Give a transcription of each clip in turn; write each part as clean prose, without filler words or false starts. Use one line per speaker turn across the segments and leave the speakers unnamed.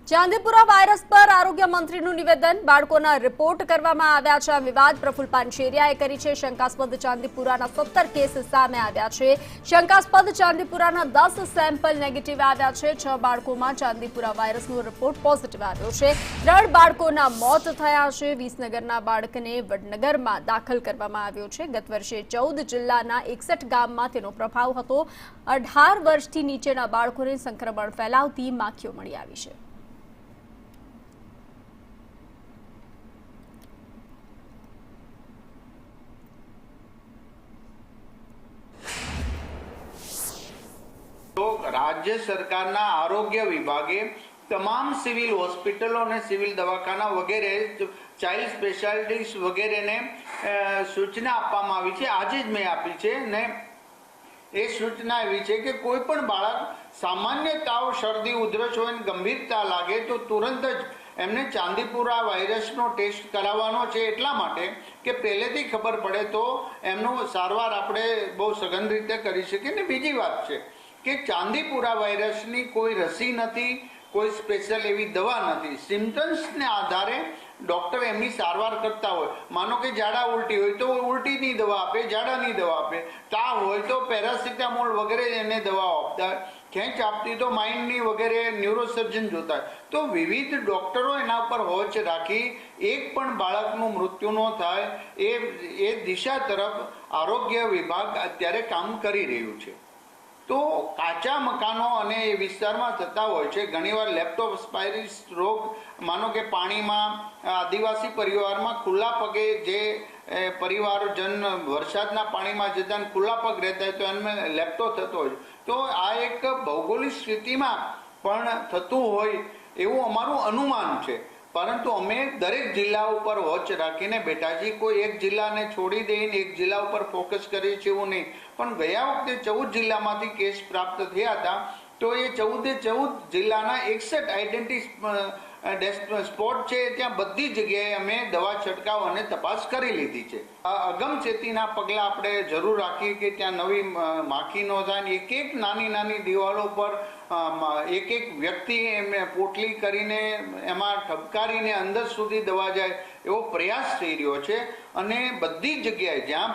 Chandipura virus પર આરોગ્ય મંત્રીનું નિવેદન, બાળકોના રિપોર્ટ કરવામાં આવ્યા છે. વિવાદ પ્રફુલ પાનશેરિયાએ કરી છે. શંકાસ્પદ ચાંદીપુરાના 17 કેસ સામે આવ્યા છે. શંકાસ્પદ ચાંદીપુરાના 10 સેમ્પલ નેગેટિવ આવ્યા છે. 6 બાળકોમાં ચાંદીપુરા વાયરસનો રિપોર્ટ પોઝિટિવ આવ્યો છે. 3 બાળકોના મોત થયા છે. વિસનગરના બાળકને વડનગરમાં દાખલ કરવામાં આવ્યો છે. ગત વર્ષે 14 જિલ્લાના 61 ગામમાં તેનો પ્રભાવ હતો. 18 વર્ષથી નીચેના બાળકોને સંક્રમણ ફેલાવતી માખીઓ મળી આવી છે.
તો રાજ્ય સરકારના આરોગ્ય વિભાગે તમામ સિવિલ હોસ્પિટલો અને સિવિલ દવાખાના વગેરે ચાઇલ્ડ સ્પેશિયાલિટીઝ વગેરેને સૂચના આપવામાં આવી છે. આજે જ મેં આપી છે ને એ સૂચના એવી છે કે કોઈ પણ બાળક સામાન્ય તાવ, શરદી, ઉધરસ હોય, ગંભીરતા લાગે તો તુરંત જ એમને ચાંદીપુરા વાયરસનો ટેસ્ટ કરાવવાનો છે. એટલા માટે કે પહેલેથી ખબર પડે તો એમનો સારવાર આપણે બહુ સઘન રીતે કરી શકીએ. ને બીજી વાત છે કે ચાંદીપુરા વાયરસની કોઈ રસી નથી, કોઈ સ્પેશિયલ એવી દવા નથી. સિમ્ટમ્સને આધારે ડૉક્ટર એમની સારવાર કરતા હોય. માનો કે ઝાડા ઉલટી હોય તો ઉલટીની દવા આપે, ઝાડાની દવા આપે. તાવ હોય તો પેરાસિટામોલ વગેરે એને દવાઓ આપતા હોય. ખેંચ આપતી તો માઇન્ડની વગેરે ન્યુરોસર્જન જોતા હોય. તો વિવિધ ડૉક્ટરો એના ઉપર હોચ રાખી એક પણ બાળકનું મૃત્યુ ન થાય એ દિશા તરફ આરોગ્ય વિભાગ અત્યારે કામ કરી રહ્યું છે. તો કાચા મકાનો અને એ વિસ્તારમાં થતા હોય છે ઘણીવાર લેપ્ટોસ્પાયરિસ રોગ. માનો કે પાણીમાં આદિવાસી પરિવારમાં ખુલ્લા પગે જે પરિવારજન વરસાદના પાણીમાં જતા ખુલ્લા પગ રહેતા હોય તો એમને લેપ્ટો થતો હોય. તો આ એક ભૌગોલિક સ્થિતિમાં પણ થતું હોય એવું અમારું અનુમાન છે. પરંતુ અમે દરેક જિલ્લા ઉપર વોચ રાખીને બેઠા છીએ. કોઈ એક જિલ્લાને છોડી દઈને એક જિલ્લા ઉપર ફોકસ કરીએ છીએ એવું નહીં. પણ ગયા વખતે 14 જિલ્લામાંથી કેસ પ્રાપ્ત થયા હતા. તો એ 14 જિલ્લાના 61 આઈડેન્ટિટી સ્પોટ છે ત્યાં બધી જગ્યાએ અમે દવા છંટકાવ અને તપાસ કરી લીધી છે. અગમચેતીના પગલાં આપણે જરૂર રાખીએ કે ત્યાં નવી માખી ન થાય. એક નાની નાની દિવાલો પર એક વ્યક્તિ એમને પોટલી કરીને એમાં ઠપકારીને અંદર સુધી દવા જાય એવો પ્રયાસ થઈ રહ્યો છે. અને બધી જગ્યાએ જ્યાં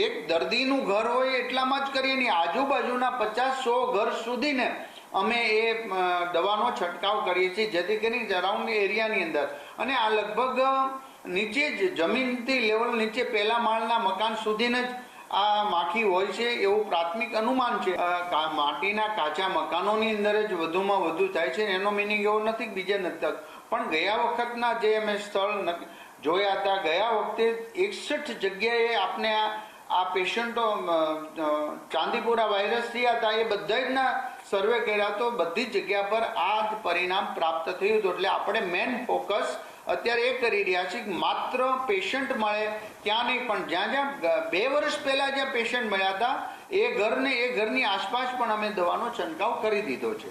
એક દર્દીનું ઘર હોય એટલામાં જ કરીએ નહીં, આજુબાજુના 50-100 ઘર સુધીને અમે એ દવાનો છંટકાવ કરીએ છીએ જેથી કરીને અરાઉન્ડ એરિયાની અંદર. અને આ લગભગ નીચે જ જમીનથી લેવલ નીચે પહેલા માળના મકાન સુધીને જ આ માખી હોય છે એવું પ્રાથમિક અનુમાન છે. માટીના કાચા મકાનોની અંદર જ વધુમાં વધુ થાય છે. એનો મિનિંગ એવો નથી કે બીજે નથી. પણ ગયા વખતના જે અમે સ્થળ જોયા હતા, ગયા વખતે 61 જગ્યાએ આપણે આ પેશન્ટો ચાંદીપુરા વાયરસ થયા હતા એ બધાના સર્વે કર્યા તો બધી જગ્યા પર આ જ પરિણામ પ્રાપ્ત થયું હતું. એટલે આપણે મેન ફોકસ અત્યારે એ કરી રહ્યા છીએ કે માત્ર પેશન્ટ મળે ત્યાં નહીં, પણ જ્યાં જ્યાં 2 વર્ષ પહેલા જ્યાં પેશન્ટ મળ્યા હતા એ ઘરની આસપાસ પણ અમે દવાનો છંટકાવ કરી દીધો છે.